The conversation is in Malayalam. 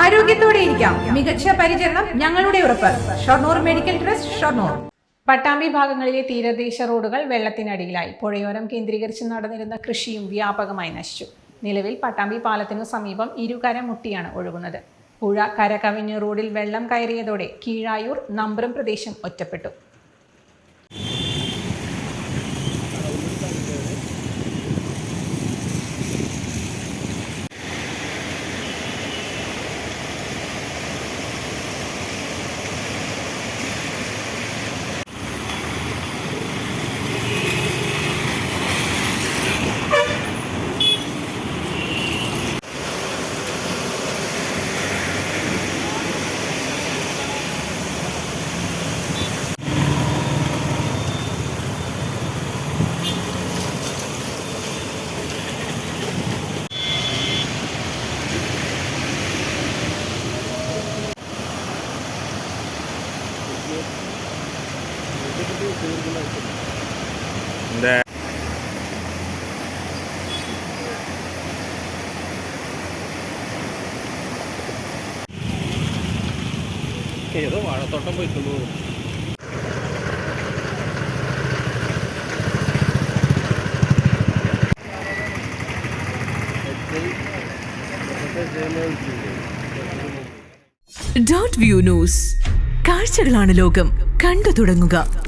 ആരോഗ്യത്തോടെ ഇരിക്കാം. മികച്ച പരിചരണം ഞങ്ങളുടെ ഉറപ്പ്. Shoranur medical trust, Shoranur. പട്ടാമ്പി ഭാഗങ്ങളിലെ തീരദേശ റോഡുകൾ വെള്ളത്തിനടിയിലായി. പുഴയോരം കേന്ദ്രീകരിച്ച് നടന്നിരുന്ന കൃഷിയും വ്യാപകമായി നശിച്ചു. നിലവിൽ പട്ടാമ്പി പാലത്തിനു സമീപം ഇരുകര മുട്ടിയാണ് ഒഴുകുന്നത്. പുഴ കരകവിഞ്ഞ് റോഡിൽ വെള്ളം കയറിയതോടെ കീഴായൂർ നമ്പ്രം പ്രദേശം ഒറ്റപ്പെട്ടു. ഏതോ വാഴത്തോട്ടം പോയിട്ടുള്ളൂ. Dot view news. കാഴ്ചകളാണ് ലോകം. കണ്ടു തുടങ്ങുക.